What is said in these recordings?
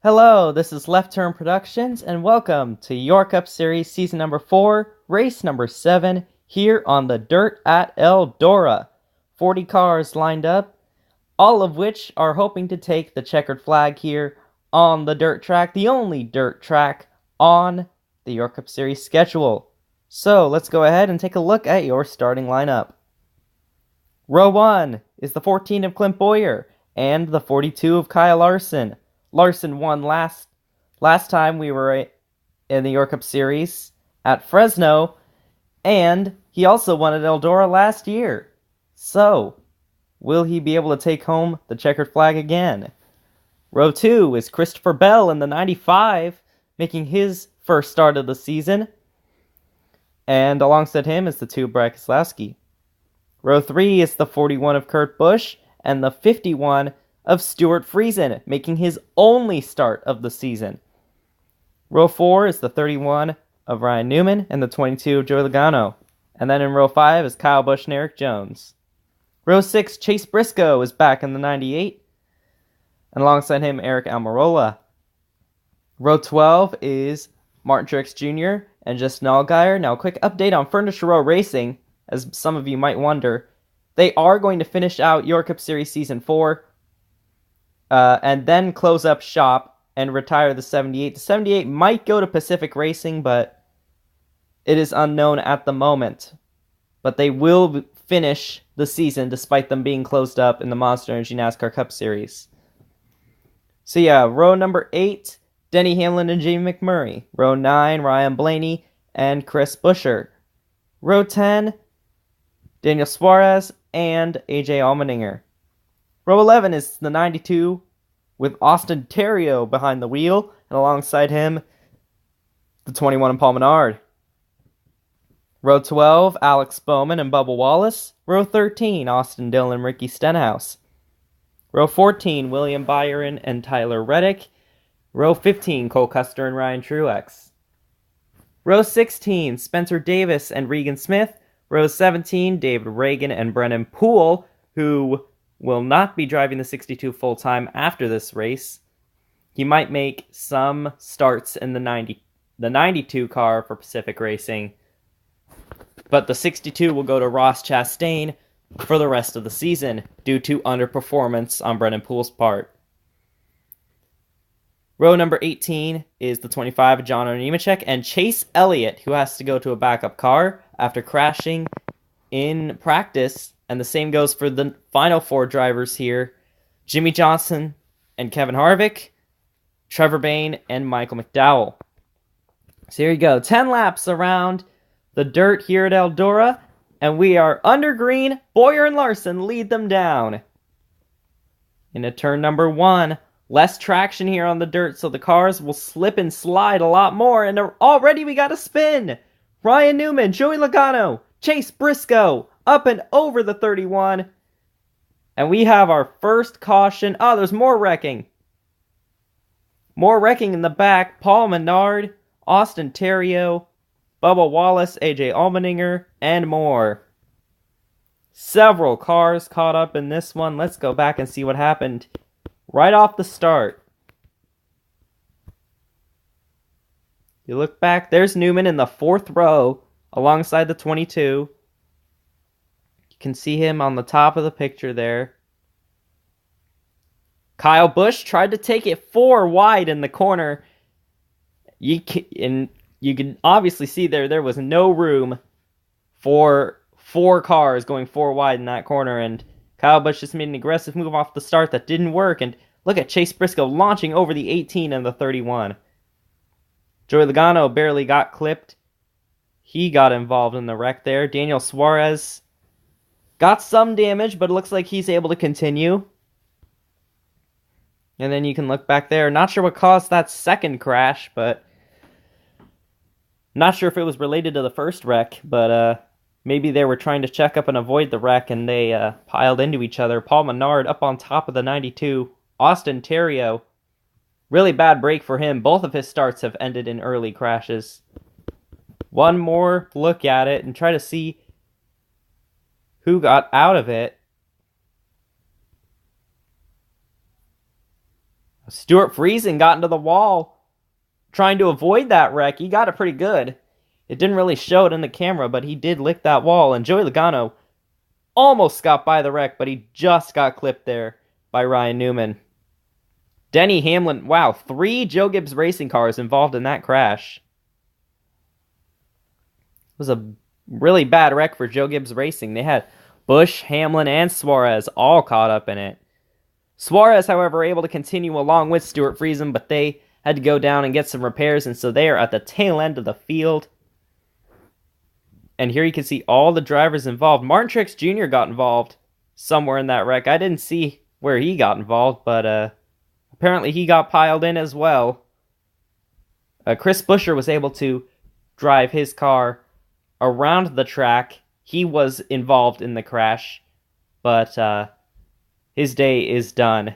Hello, this is Left Turn Productions, and welcome to your Cup Series Season number 4, Race number 7, here on the dirt at Eldora. 40 cars lined up, all of which are hoping to take the checkered flag here on the dirt track, the only dirt track on the York Cup Series schedule. So, let's go ahead and take a look at your starting lineup. Row 1 is the 14 of Clint Bowyer and the 42 of Kyle Larson. Larson won last time we were in the York Cup Series at Fresno, and he also won at Eldora last year. So, will he be able to take home the checkered flag again? Row 2 is Christopher Bell in the 95, making his first start of the season. And alongside him is the 2 Brad Keselowski. Row 3 is the 41 of Kurt Busch and the 51 of Stewart Friesen, making his only start of the season. Row 4 is the 31 of Ryan Newman and the 22 of Joey Logano. And then in row 5 is Kyle Busch and Eric Jones. Row 6, Chase Briscoe is back in the 98. And alongside him, Eric Almirola. Row 12 is Martin Truex Jr. and Justin Allgaier. Now, a quick update on Furniture Row Racing, as some of you might wonder. They are going to finish out York Cup Series Season 4, and then close up shop and retire the 78. The 78 might go to Pacific Racing, but it is unknown at the moment. But they will finish the season despite them being closed up in the Monster Energy NASCAR Cup Series. So yeah, row number 8, Denny Hamlin and Jamie McMurray. Row 9, Ryan Blaney and Chris Buescher. Row 10, Daniel Suarez and AJ Allmendinger. Row 11 is the 92 with Austin Theriault behind the wheel, and alongside him, the 21 of Paul Menard. Row 12, Alex Bowman and Bubba Wallace. Row 13, Austin Dillon and Ricky Stenhouse. Row 14, William Byron and Tyler Reddick. Row 15, Cole Custer and Ryan Truex. Row 16, Spencer Davis and Regan Smith. Row 17, David Reagan and Brennan Poole, who will not be driving the 62 full-time after this race. He might make some starts in the 92 car for Pacific Racing, but the 62 will go to Ross Chastain for the rest of the season due to underperformance on Brennan Poole's part. Row number 18 is the 25 John Nemechek and Chase Elliott, who has to go to a backup car after crashing in practice. And the same goes for the final 4 drivers here, Jimmy Johnson and Kevin Harvick, Trevor Bayne, and Michael McDowell. So here you go, 10 laps around the dirt here at Eldora, and we are under green. Bowyer and Larson lead them down. Into turn number 1, less traction here on the dirt, so the cars will slip and slide a lot more, and already we got a spin. Ryan Newman, Joey Logano, Chase Briscoe, up and over the 31. And we have our first caution. Oh, there's more wrecking. More wrecking in the back. Paul Menard, Austin Theriault, Bubba Wallace, AJ Allmendinger, and more. Several cars caught up in this one. Let's go back and see what happened right off the start. You look back, there's Newman in the 4th row alongside the 22. Can see him on the top of the picture there. Kyle Busch tried to take it 4 wide in the corner. You can obviously see there was no room for 4 cars going 4 wide in that corner, and Kyle Busch just made an aggressive move off the start that didn't work, and look at Chase Briscoe launching over the 18 and the 31. Joey Logano barely got clipped. He got involved in the wreck there. Daniel Suarez got some damage, but it looks like he's able to continue. And then you can look back there. Not sure what caused that second crash, but not sure if it was related to the first wreck, but maybe they were trying to check up and avoid the wreck, and they piled into each other. Paul Menard up on top of the 92. Austin Theriault, really bad break for him. Both of his starts have ended in early crashes. One more look at it and try to see who got out of it. Stewart Friesen got into the wall trying to avoid that wreck. He got it pretty good. It didn't really show it in the camera, but he did lick that wall. And Joey Logano almost got by the wreck, but he just got clipped there by Ryan Newman. Denny Hamlin, wow, 3 Joe Gibbs racing cars involved in that crash. It was a really bad wreck for Joe Gibbs Racing. They had Busch, Hamlin, and Suarez all caught up in it. Suarez, however, able to continue along with Stewart Friesen, but they had to go down and get some repairs, and so they are at the tail end of the field. And here you can see all the drivers involved. Martin Truex Jr. got involved somewhere in that wreck. I didn't see where he got involved, but apparently he got piled in as well. Chris Buescher was able to drive his car around the track. He was involved in the crash, but his day is done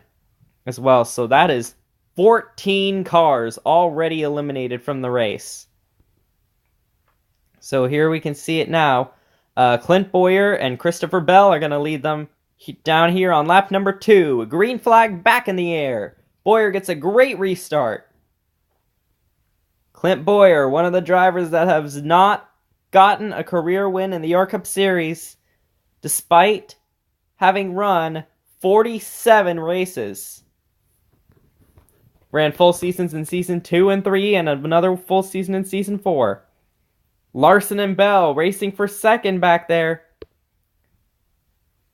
as well. So that is 14 cars already eliminated from the race. So here we can see it now. Clint Bowyer and Christopher Bell are going to lead them down here on lap number 2. Green flag back in the air. Bowyer gets a great restart. Clint Bowyer, one of the drivers that has not gotten a career win in the York Cup Series, despite having run 47 races. Ran full seasons in Season 2 and 3, and another full season in Season 4. Larson and Bell racing for second back there.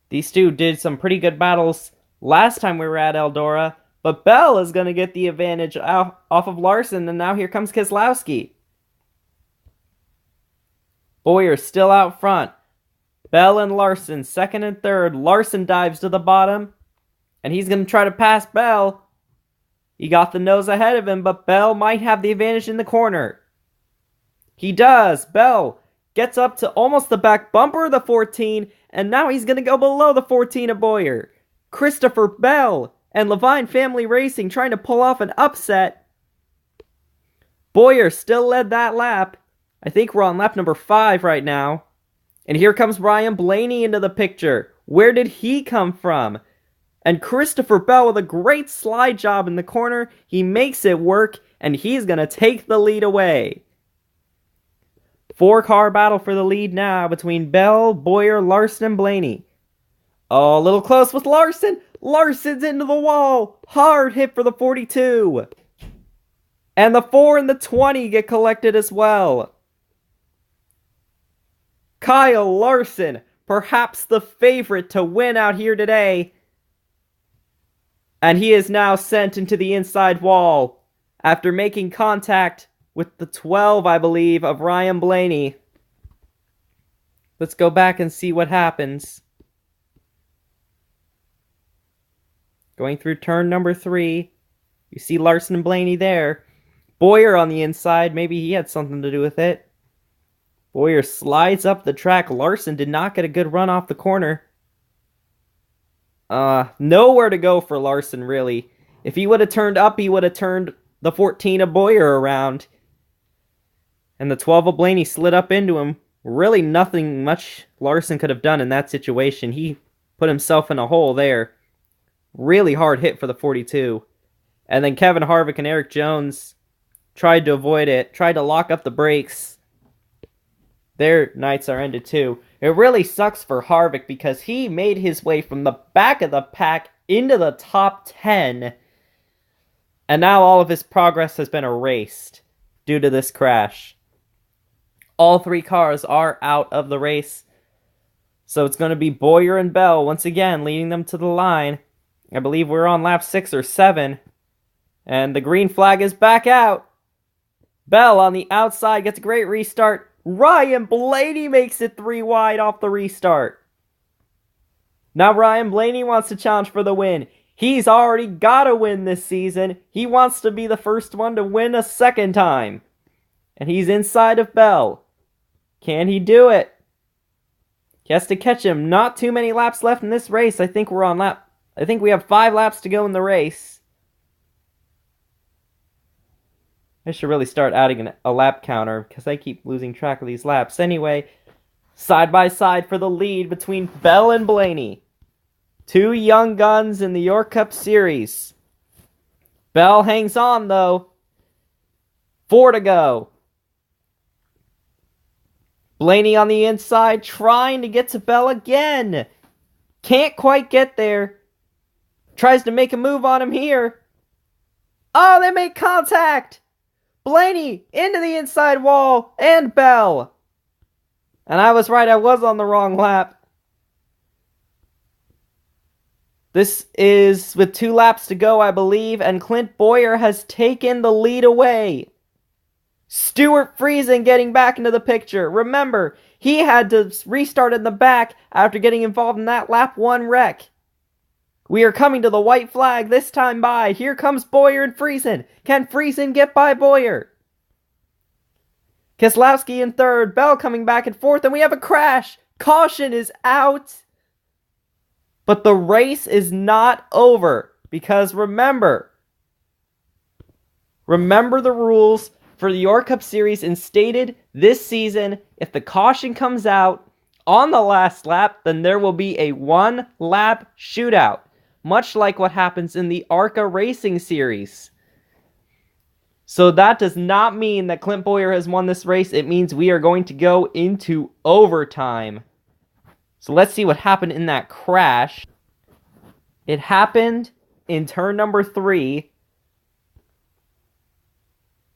These two did some pretty good battles last time we were at Eldora, but Bell is going to get the advantage off of Larson, and now here comes Keselowski. Bowyer still out front. Bell and Larson, second and third. Larson dives to the bottom, and he's going to try to pass Bell. He got the nose ahead of him, but Bell might have the advantage in the corner. He does. Bell gets up to almost the back bumper of the 14, and now he's going to go below the 14 of Bowyer. Christopher Bell and Levine Family Racing trying to pull off an upset. Bowyer still led that lap. I think we're on lap number 5 right now. And here comes Ryan Blaney into the picture. Where did he come from? And Christopher Bell with a great slide job in the corner. He makes it work, and he's going to take the lead away. 4-car battle for the lead now between Bell, Bowyer, Larson, and Blaney. Oh, a little close with Larson. Larson's into the wall. Hard hit for the 42. And the 4 and the 20 get collected as well. Kyle Larson, perhaps the favorite to win out here today. And he is now sent into the inside wall after making contact with the 12, I believe, of Ryan Blaney. Let's go back and see what happens. Going through turn number 3. You see Larson and Blaney there. Bowyer on the inside. Maybe he had something to do with it. Bowyer slides up the track. Larson did not get a good run off the corner. Nowhere to go for Larson, really. If he would have turned up, he would have turned the 14 of Bowyer around. And the 12 of Blaney slid up into him. Really nothing much Larson could have done in that situation. He put himself in a hole there. Really hard hit for the 42. And then Kevin Harvick and Eric Jones tried to avoid it. Tried to lock up the brakes. Their nights are ended too. It really sucks for Harvick because he made his way from the back of the pack into the top 10. And now all of his progress has been erased due to this crash. All 3 cars are out of the race. So it's going to be Bowyer and Bell once again leading them to the line. I believe we're on lap 6 or 7. And the green flag is back out. Bell on the outside gets a great restart. Ryan Blaney makes it 3 wide off the restart. Now Ryan Blaney wants to challenge for the win. He's already got a win this season. He wants to be the first one to win a second time. And he's inside of Bell. Can he do it? He has to catch him. Not too many laps left in this race. I think we have 5 laps to go in the race. I should really start adding a lap counter because I keep losing track of these laps. Anyway, side by side for the lead between Bell and Blaney. 2 young guns in the York Cup Series. Bell hangs on, though. 4 to go. Blaney on the inside, trying to get to Bell again. Can't quite get there. Tries to make a move on him here. Oh, they make contact! Blaney into the inside wall and Bell. And I was right, I was on the wrong lap. This is with 2 laps to go, I believe, and Clint Bowyer has taken the lead away. Stewart Friesen getting back into the picture. Remember, he had to restart in the back after getting involved in that lap 1 wreck. We are coming to the white flag this time by. Here comes Bowyer and Friesen. Can Friesen get by Bowyer? Keselowski in 3rd. Bell coming back in 4th, and we have a crash. Caution is out. But the race is not over. Because remember the rules for the York Cup Series instated this season. If the caution comes out on the last lap, then there will be a 1-lap shootout. Much like what happens in the ARCA Racing Series. So that does not mean that Clint Bowyer has won this race. It means we are going to go into overtime. So let's see what happened in that crash. It happened in turn number 3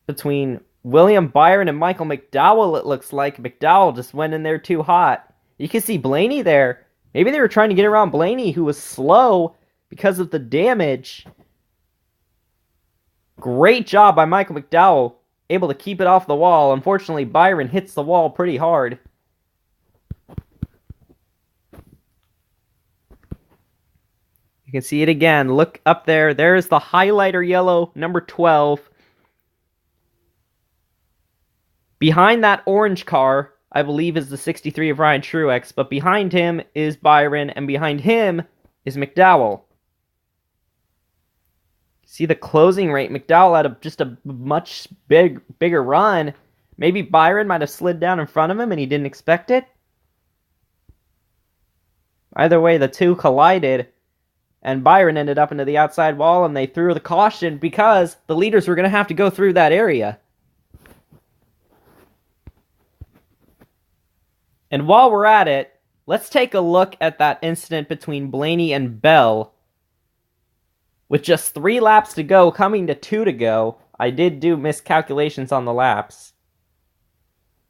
between William Byron and Michael McDowell, it looks like. McDowell just went in there too hot. You can see Blaney there. Maybe they were trying to get around Blaney, who was slow because of the damage. Great job by Michael McDowell, able to keep it off the wall. Unfortunately, Byron hits the wall pretty hard. You can see it again. Look up there. There's the highlighter yellow, number 12. Behind that orange car, I believe, is the 63 of Ryan Truex, but behind him is Byron, and behind him is McDowell. See the closing rate. McDowell had just a much bigger run. Maybe Byron might have slid down in front of him and he didn't expect it. Either way, the two collided, and Byron ended up into the outside wall, and they threw the caution because the leaders were going to have to go through that area. And while we're at it, let's take a look at that incident between Blaney and Bell. With just 3 laps to go, coming to 2 to go. I did do miscalculations on the laps.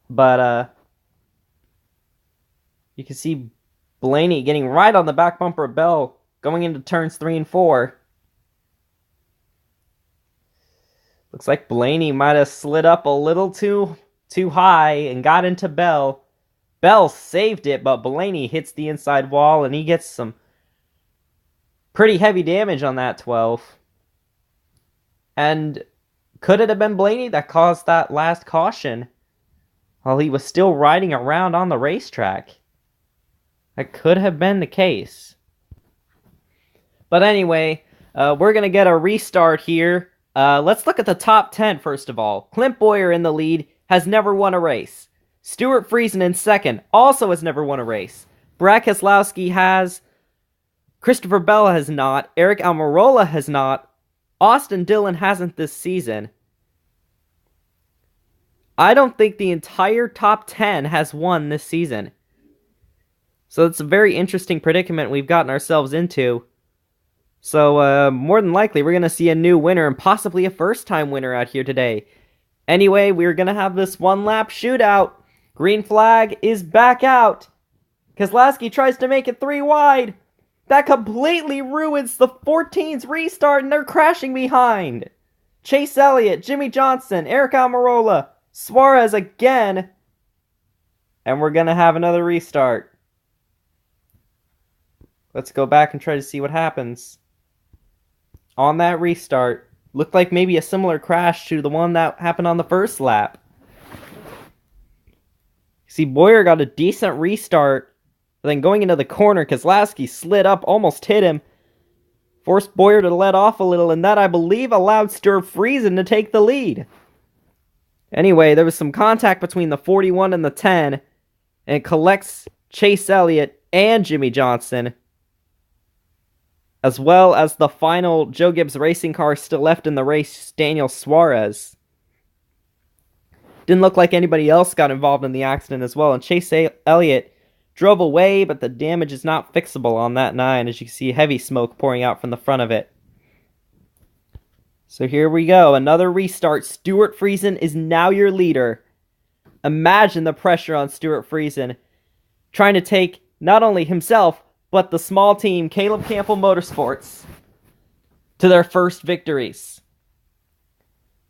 But, you can see Blaney getting right on the back bumper of Bell, going into turns 3 and 4. Looks like Blaney might have slid up a little too high and got into Bell. Bell saved it, but Blaney hits the inside wall, and he gets some pretty heavy damage on that 12. And could it have been Blaney that caused that last caution while he was still riding around on the racetrack? That could have been the case. But anyway, we're going to get a restart here. Let's look at the top 10 first of all. Clint Bowyer in the lead, has never won a race. Stewart Friesen in second, also has never won a race. Brad Keselowski has. Christopher Bell has not. Eric Almirola has not. Austin Dillon hasn't this season. I don't think the entire top 10 has won this season. So it's a very interesting predicament we've gotten ourselves into. So more than likely we're going to see a new winner and possibly a first-time winner out here today. Anyway, we're going to have this 1-lap shootout. Green flag is back out. Keselowski tries to make it 3 wide. That completely ruins the 14's restart, and they're crashing behind. Chase Elliott, Jimmy Johnson, Eric Almirola, Suarez again. And we're going to have another restart. Let's go back and try to see what happens. On that restart, looked like maybe a similar crash to the one that happened on the first lap. See, Bowyer got a decent restart. Then going into the corner, Keselowski slid up, almost hit him. Forced Bowyer to let off a little, and that, I believe, allowed Stewart Friesen to take the lead. Anyway, there was some contact between the 41 and the 10, and it collects Chase Elliott and Jimmy Johnson. as well as the final Joe Gibbs racing car still left in the race, Daniel Suarez. Didn't look like anybody else got involved in the accident as well, and Chase Elliott drove away, but the damage is not fixable on that 9, as you can see heavy smoke pouring out from the front of it. So here we go, another restart. Stewart Friesen is now your leader. Imagine the pressure on Stewart Friesen, trying to take not only himself, but the small team, Caleb Campbell Motorsports, to their first victories.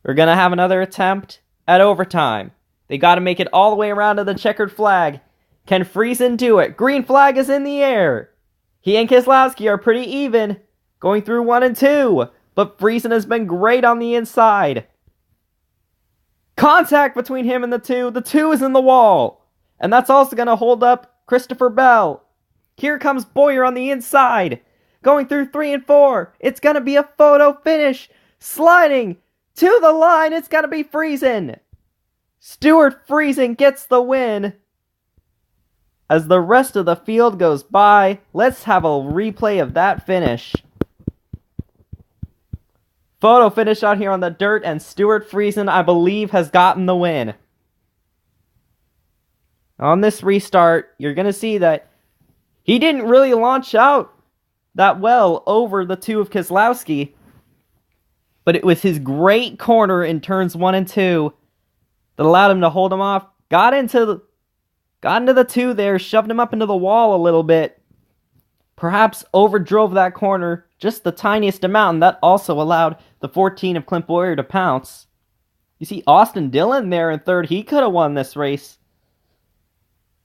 We're going to have another attempt at overtime. They got to make it all the way around to the checkered flag. Can Friesen do it? Green flag is in the air. He and Keselowski are pretty even, going through 1 and 2, but Friesen has been great on the inside. Contact between him and the 2. The 2 is in the wall, and that's also going to hold up Christopher Bell. Here comes Bowyer on the inside, going through 3 and 4. It's going to be a photo finish, sliding to the line. It's going to be Friesen. Stewart Friesen gets the win. As the rest of the field goes by, let's have a replay of that finish. Photo finish out here on the dirt, and Stewart Friesen, I believe, has gotten the win. On this restart, you're going to see that he didn't really launch out that well over the 2 of Keselowski, but it was his great corner in turns 1 and 2 that allowed him to hold him off. Got into the 2 there, shoved him up into the wall a little bit. Perhaps overdrove that corner just the tiniest amount, and that also allowed the 14 of Clint Bowyer to pounce. You see Austin Dillon there in 3rd. He could have won this race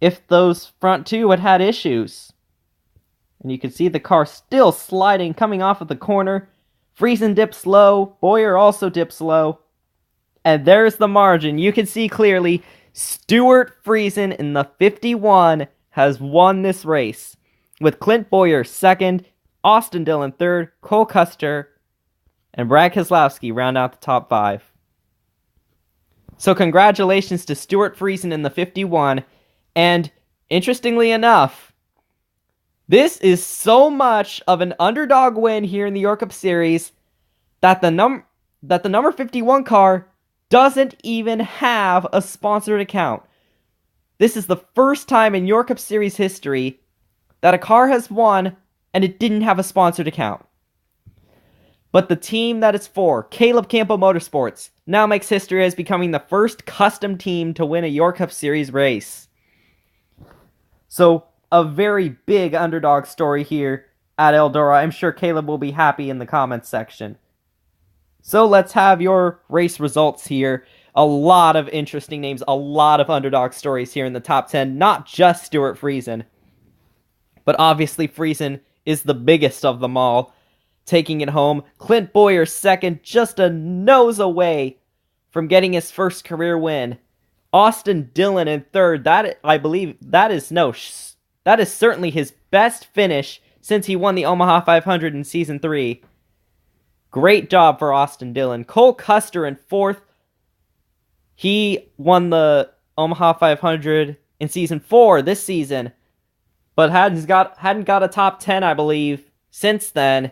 if those front 2 had had issues. And you can see the car still sliding, coming off of the corner. Friesen dips low. Bowyer also dips low. And there's the margin. You can see clearly Stewart Friesen in the 51 has won this race, with Clint Bowyer 2nd, Austin Dillon 3rd, Cole Custer, and Brad Keselowski round out the top 5. So congratulations to Stewart Friesen in the 51, and interestingly enough, this is so much of an underdog win here in the York Cup Series that the number 51 car doesn't even have a sponsored account. This is the first time in York Cup Series history that a car has won and it didn't have a sponsored account. But the team that it's for, Caleb Campbell Motorsports, now makes history as becoming the first custom team to win a York Cup Series race. So, a very big underdog story here at Eldora. I'm sure Caleb will be happy in the comments section. So let's have your race results here. A lot of interesting names, a lot of underdog stories here in the top 10. Not just Stewart Friesen, but obviously Friesen is the biggest of them all, taking it home. Clint Bowyer 2nd, just a nose away from getting his first career win. Austin Dillon in 3rd. That, I believe, that is certainly his best finish since he won the Omaha 500 in Season 3. Great job for Austin Dillon. Cole Custer in 4th. He won the Omaha 500 in Season 4 this season, but hadn't got a top 10, I believe, since then,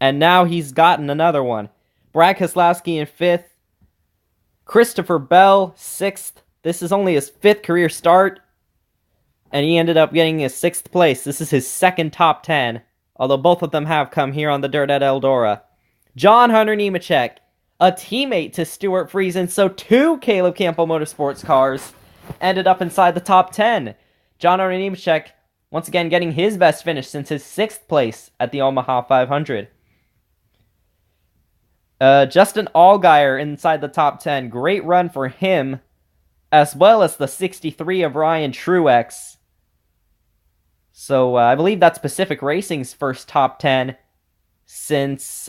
and now he's gotten another one. Brad Keselowski in 5th. Christopher Bell, 6th. This is only his 5th career start, and he ended up getting his 6th place. This is his 2nd top 10, although both of them have come here on the dirt at Eldora. John Hunter Nemechek, a teammate to Stewart Friesen, so 2 Caleb Campbell Motorsports cars ended up inside the top 10. John Hunter Nemechek, once again, getting his best finish since his 6th place at the Omaha 500. Justin Allgaier inside the top 10. Great run for him, as well as the 63 of Ryan Truex. So I believe that's Pacific Racing's first top 10 since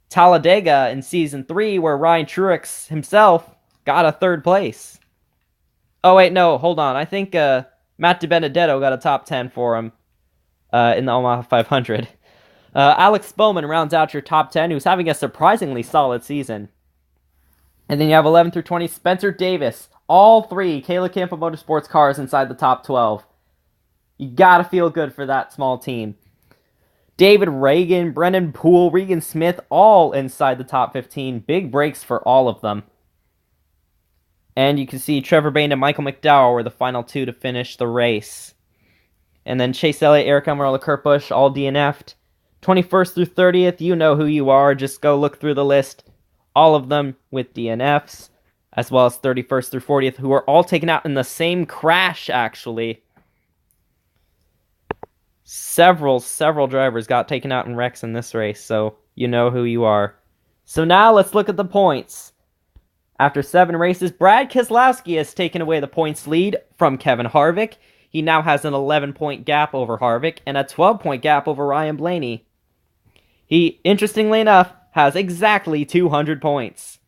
Talladega in Season 3, where Ryan Truex himself got a 3rd place. Oh, wait, no, hold on. I think Matt DiBenedetto got a top 10 for him in the Omaha 500. Alex Bowman rounds out your top 10, who's having a surprisingly solid season. And then you have 11 through 20, Spencer Davis. All 3 Caleb Campbell Motorsports cars inside the top 12. You gotta feel good for that small team. David Reagan, Brendan Poole, Regan Smith, all inside the top 15. Big breaks for all of them. And you can see Trevor Bayne and Michael McDowell were the final two to finish the race. And then Chase Elliott, Eric Almirola, Kurt Busch, all DNF'd. 21st through 30th, you know who you are. Just go look through the list. All of them with DNFs, as well as 31st through 40th, who are all taken out in the same crash, actually. Several drivers got taken out in wrecks in this race, so you know who you are. So now let's look at the points. After 7 races, Brad Keselowski has taken away the points lead from Kevin Harvick. He now has an 11-point gap over Harvick and a 12-point gap over Ryan Blaney. He, interestingly enough, has exactly 200 points.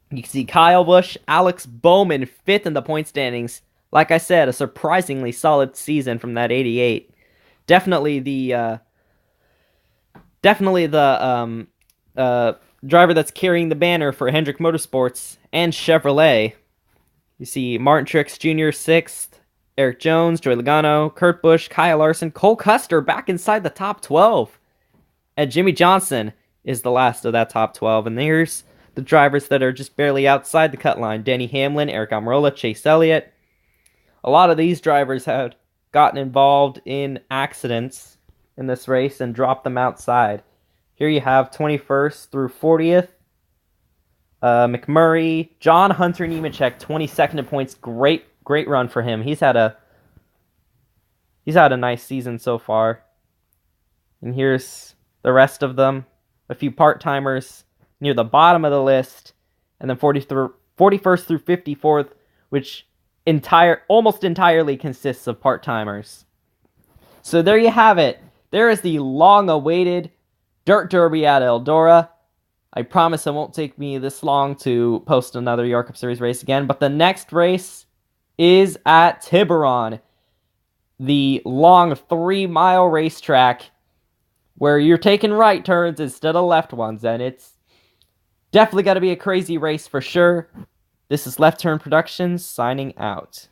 You can see Kyle Busch, Alex Bowman 5th in the point standings. Like I said, a surprisingly solid season from that 88. Definitely the driver that's carrying the banner for Hendrick Motorsports and Chevrolet. You see Martin Truex Jr. 6th, Eric Jones, Joey Logano, Kurt Busch, Kyle Larson, Cole Custer back inside the top 12. And Jimmy Johnson is the last of that top 12. And there's the drivers that are just barely outside the cut line. Denny Hamlin, Eric Almirola, Chase Elliott. A lot of these drivers had gotten involved in accidents in this race and dropped them outside. Here you have 21st through 40th. McMurray, John Hunter Nemechek, 22nd in points. Great run for him. He's had a nice season so far. And here's the rest of them. A few part-timers near the bottom of the list. And then 41st through 54th, which almost entirely consists of part-timers. So there you have it. There is the long-awaited Dirt Derby at Eldora. I promise it won't take me this long to post another York Cup Series race again, but the next race is at Tiburon, the long 3-mile racetrack where you're taking right turns instead of left ones, and it's definitely got to be a crazy race for sure. This is Left Turn Productions signing out.